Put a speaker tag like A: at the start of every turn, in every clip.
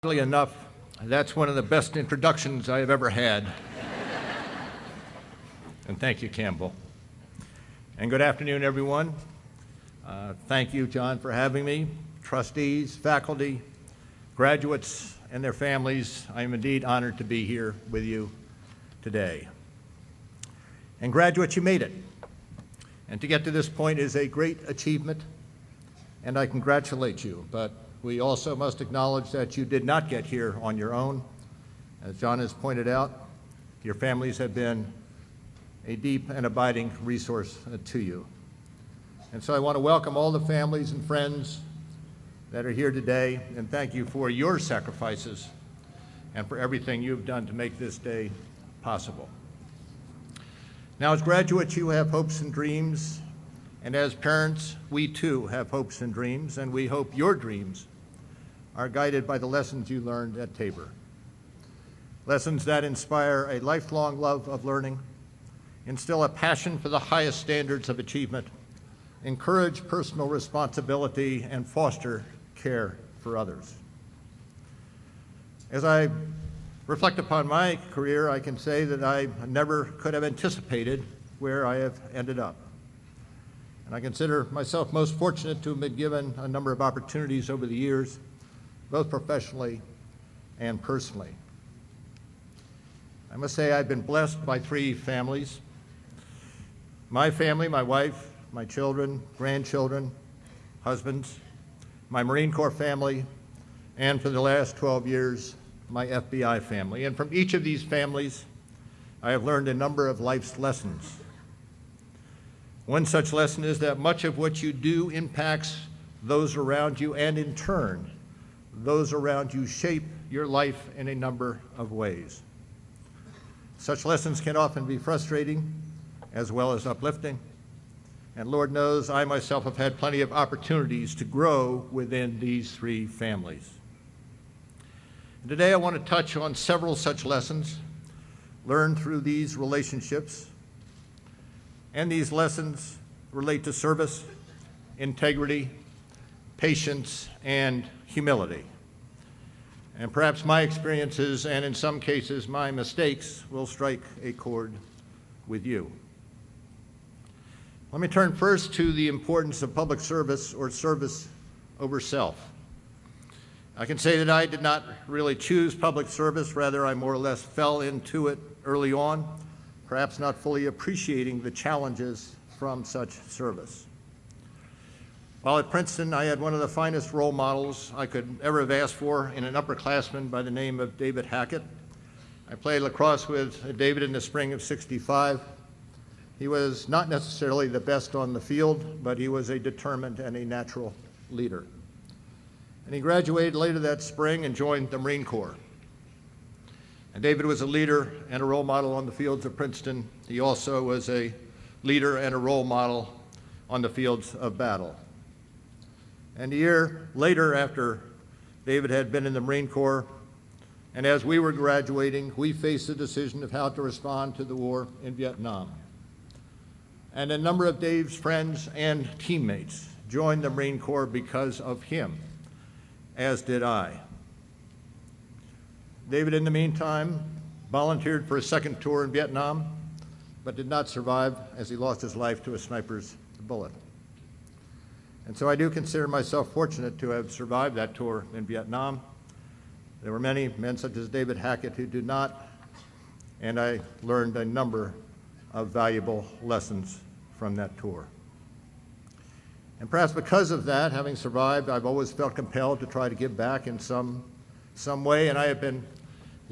A: Oddly enough, that's one of the best introductions I have ever had. And thank you, Campbell. And good afternoon, everyone. Thank you, John, for having me. Trustees, faculty, graduates, and their families, I am indeed honored to be here with you today. And graduates, you made it. And to get to this point is a great achievement, and I congratulate you. But we also must acknowledge that you did not get here on your own. As John has pointed out, your families have been a deep and abiding resource to you. And so I want to welcome all the families and friends that are here today, and thank you for your sacrifices and for everything you've done to make this day possible. Now, as graduates, you have hopes and dreams, and as parents, we too have hopes and dreams, and we hope your dreams are guided by the lessons you learned at Tabor. Lessons that inspire a lifelong love of learning, instill a passion for the highest standards of achievement, encourage personal responsibility, and foster care for others. As I reflect upon my career, I can say that I never could have anticipated where I have ended up. And I consider myself most fortunate to have been given a number of opportunities over the years, both professionally and personally. I must say I've been blessed by three families. My family, my wife, my children, grandchildren, husbands, my Marine Corps family, and for the last 12 years, my FBI family. And from each of these families, I have learned a number of life's lessons. One such lesson is that much of what you do impacts those around you, and in turn, those around you shape your life in a number of ways. Such lessons can often be frustrating as well as uplifting. And Lord knows I myself have had plenty of opportunities to grow within these three families. And today I want to touch on several such lessons learned through these relationships. And these lessons relate to service, integrity, patience, and humility. And perhaps my experiences, and in some cases my mistakes, will strike a chord with you. Let me turn first to the importance of public service, or service over self. I can say that I did not really choose public service, rather I more or less fell into it early on, perhaps not fully appreciating the challenges from such service. While at Princeton, I had one of the finest role models I could ever have asked for in an upperclassman by the name of David Hackett. I played lacrosse with David in the spring of '65. He was not necessarily the best on the field, but he was a determined and a natural leader. And he graduated later that spring and joined the Marine Corps. And David was a leader and a role model on the fields of Princeton. He also was a leader and a role model on the fields of battle. And a year later, after David had been in the Marine Corps, and as we were graduating, we faced the decision of how to respond to the war in Vietnam. And a number of Dave's friends and teammates joined the Marine Corps because of him, as did I. David, in the meantime, volunteered for a second tour in Vietnam, but did not survive as he lost his life to a sniper's bullet. And so I do consider myself fortunate to have survived that tour in Vietnam. There were many men such as David Hackett who did not, and I learned a number of valuable lessons from that tour. And perhaps because of that, having survived, I've always felt compelled to try to give back in some way, and I have been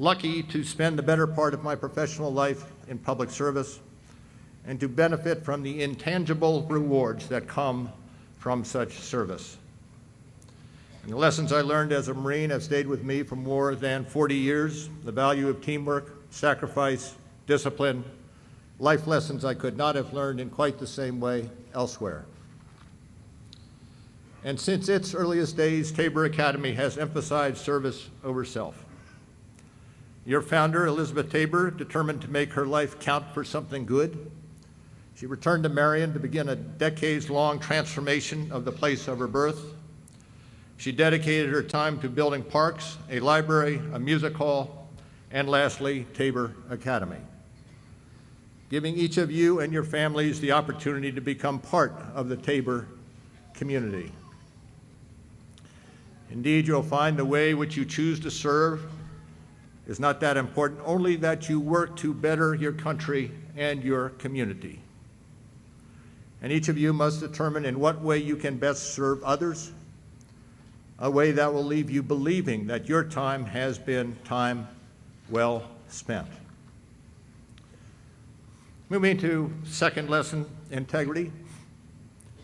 A: lucky to spend the better part of my professional life in public service and to benefit from the intangible rewards that come from such service. And the lessons I learned as a Marine have stayed with me for more than 40 years, the value of teamwork, sacrifice, discipline, life lessons I could not have learned in quite the same way elsewhere. And since its earliest days, Tabor Academy has emphasized service over self. Your founder, Elizabeth Tabor, determined to make her life count for something good. She returned to Marion to begin a decades-long transformation of the place of her birth. She dedicated her time to building parks, a library, a music hall, and lastly, Tabor Academy, giving each of you and your families the opportunity to become part of the Tabor community. Indeed, you'll find the way which you choose to serve is not that important, only that you work to better your country and your community. And each of you must determine in what way you can best serve others, a way that will leave you believing that your time has been time well spent. Moving to second lesson, integrity.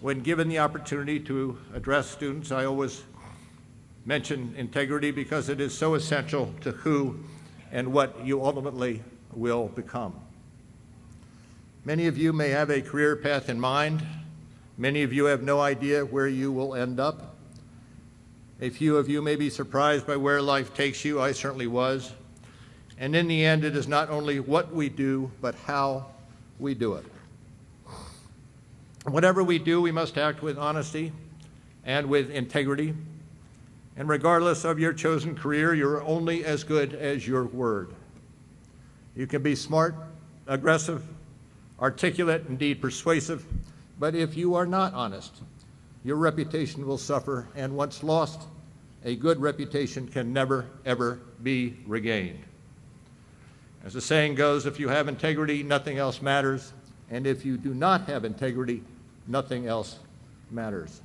A: When given the opportunity to address students, I always mention integrity because it is so essential to who and what you ultimately will become. Many of you may have a career path in mind. Many of you have no idea where you will end up. A few of you may be surprised by where life takes you. I certainly was. And in the end, it is not only what we do, but how we do it. Whatever we do, we must act with honesty and with integrity. And regardless of your chosen career, you're only as good as your word. You can be smart, aggressive, articulate, indeed persuasive, but if you are not honest, your reputation will suffer, and once lost, a good reputation can never, ever be regained. As the saying goes, if you have integrity, nothing else matters, and if you do not have integrity, nothing else matters.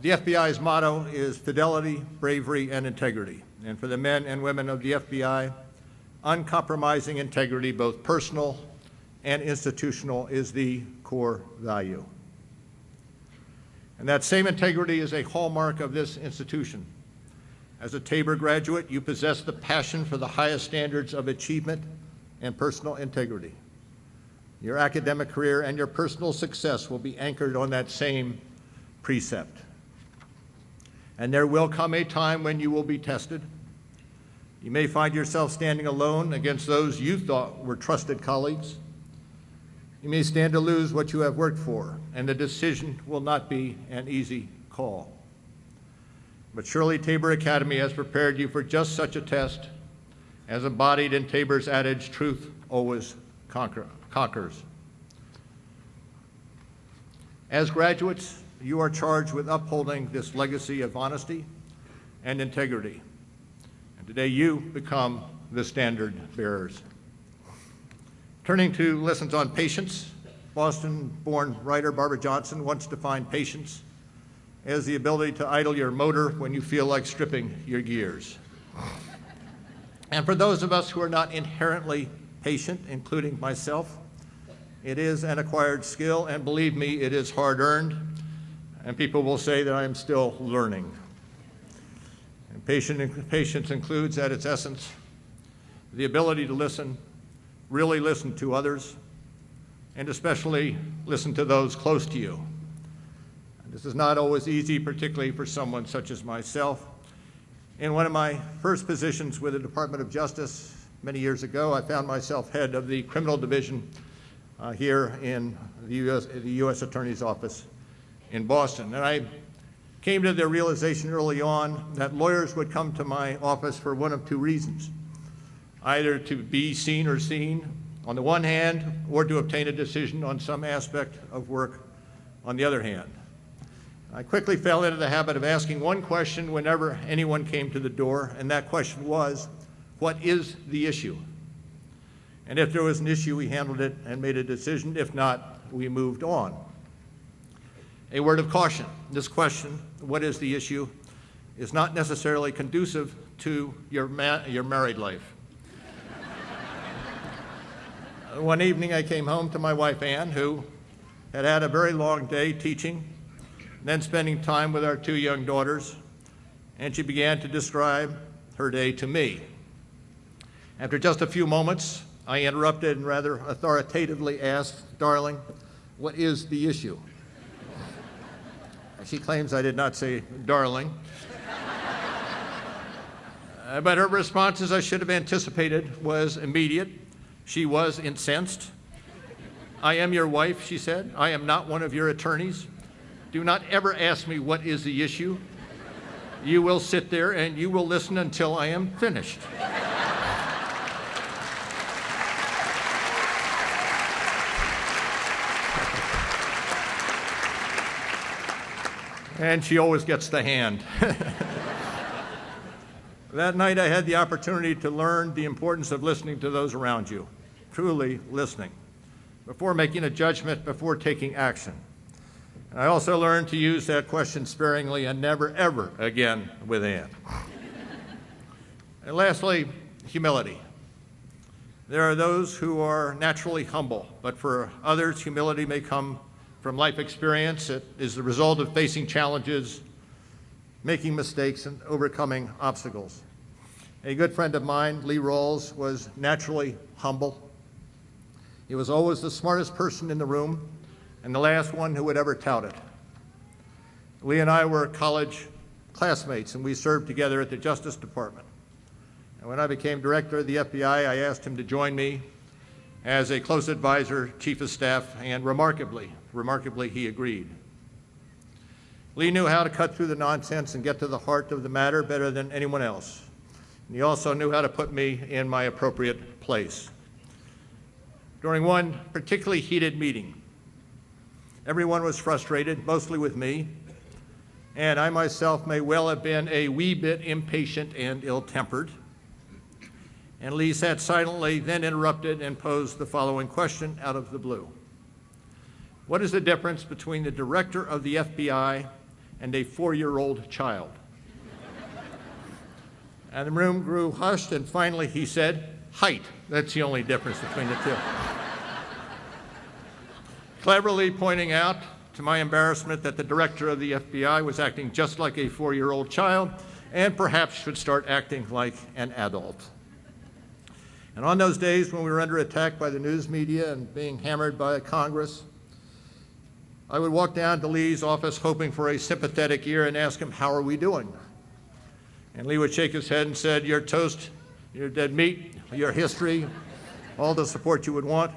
A: The FBI's motto is fidelity, bravery, and integrity. And for the men and women of the FBI, uncompromising integrity, both personal and institutional, is the core value. And that same integrity is a hallmark of this institution. As a Tabor graduate, you possess the passion for the highest standards of achievement and personal integrity. Your academic career and your personal success will be anchored on that same precept. And there will come a time when you will be tested. You may find yourself standing alone against those you thought were trusted colleagues. You may stand to lose what you have worked for, and the decision will not be an easy call. But surely Tabor Academy has prepared you for just such a test, as embodied in Tabor's adage, truth always conquers. As graduates, you are charged with upholding this legacy of honesty and integrity. And today you become the standard bearers. Turning to lessons on patience, Boston-born writer Barbara Johnson once defined patience as the ability to idle your motor when you feel like stripping your gears. And for those of us who are not inherently patient, including myself, it is an acquired skill, and believe me, it is hard-earned, and people will say that I am still learning. And patience includes, at its essence, the ability to listen, really listen to others, and especially listen to those close to you. And this is not always easy, particularly for someone such as myself. In one of my first positions with the Department of Justice many years ago, I found myself head of the criminal division here in the U.S. Attorney's Office in Boston. And I came to the realization early on that lawyers would come to my office for one of two reasons: either to be seen or seen on the one hand, or to obtain a decision on some aspect of work on the other hand. I quickly fell into the habit of asking one question whenever anyone came to the door, and that question was, what is the issue? And if there was an issue, we handled it and made a decision. If not, we moved on. A word of caution: this question, what is the issue, is not necessarily conducive to your married life. One evening I came home to my wife Ann, who had had a very long day teaching, then spending time with our two young daughters, and she began to describe her day to me. After just a few moments, I interrupted and rather authoritatively asked, "Darling, what is the issue?" She claims I did not say darling. But her response, as I should have anticipated, was immediate. She was incensed. "I am your wife," she said. "I am not one of your attorneys. Do not ever ask me what is the issue. You will sit there and you will listen until I am finished. And she always gets the hand. That night I had the opportunity to learn the importance of listening to those around you, truly listening, before making a judgment, before taking action. And I also learned to use that question sparingly and never, ever again with Ann. And lastly, humility. There are those who are naturally humble, but for others, humility may come from life experience. It is the result of facing challenges, making mistakes, and overcoming obstacles. A good friend of mine, Lee Rawls, was naturally humble. He was always the smartest person in the room and the last one who would ever tout it. Lee and I were college classmates, and we served together at the Justice Department. And when I became director of the FBI, I asked him to join me as a close advisor, chief of staff, and remarkably, he agreed. Lee knew how to cut through the nonsense and get to the heart of the matter better than anyone else. And he also knew how to put me in my appropriate place. During one particularly heated meeting, everyone was frustrated, mostly with me, and I myself may well have been a wee bit impatient and ill-tempered. And Lee sat silently, then interrupted and posed the following question out of the blue. What is the difference between the director of the FBI and a 4-year-old child? And the room grew hushed, and finally he said, height. That's the only difference between the two. Cleverly pointing out, to my embarrassment, that the director of the FBI was acting just like a 4-year-old child and perhaps should start acting like an adult. And on those days when we were under attack by the news media and being hammered by Congress, I would walk down to Lee's office hoping for a sympathetic ear and ask him, how are we doing? And Lee would shake his head and said, you're toast, you're dead meat, your history, all the support you would want.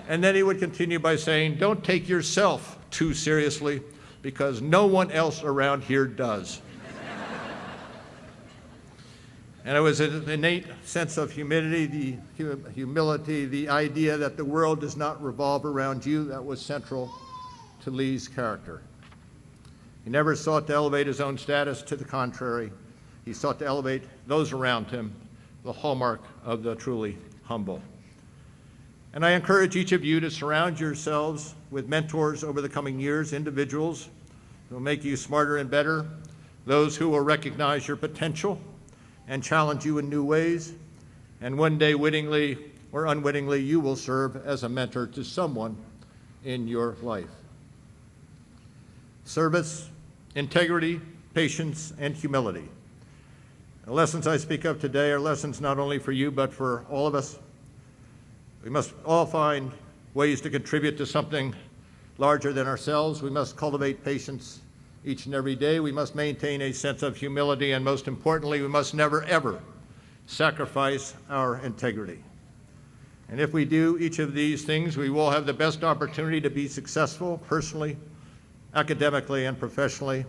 A: And then he would continue by saying, don't take yourself too seriously because no one else around here does. And it was an innate sense of humility, the idea that the world does not revolve around you, that was central to Lee's character. He never sought to elevate his own status. To the contrary, he sought to elevate those around him, the hallmark of the truly humble. And I encourage each of you to surround yourselves with mentors over the coming years, individuals who will make you smarter and better, those who will recognize your potential and challenge you in new ways, and one day, wittingly or unwittingly, you will serve as a mentor to someone in your life. Service, integrity, patience, and humility. The lessons I speak of today are lessons not only for you, but for all of us. We must all find ways to contribute to something larger than ourselves. We must cultivate patience each and every day. We must maintain a sense of humility, and most importantly, we must never, ever sacrifice our integrity. And if we do each of these things, we will have the best opportunity to be successful personally, academically, and professionally,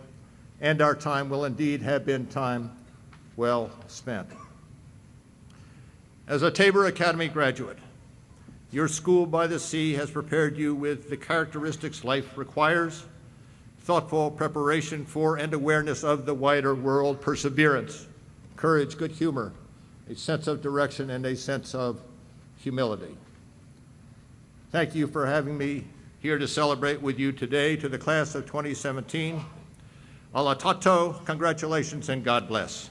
A: and our time will indeed have been time well spent. As a Tabor Academy graduate, your school by the sea has prepared you with the characteristics life requires: thoughtful preparation for and awareness of the wider world, perseverance, courage, good humor, a sense of direction, and a sense of humility. Thank you for having me here to celebrate with you today. To the class of 2017, ala tato, congratulations and God bless.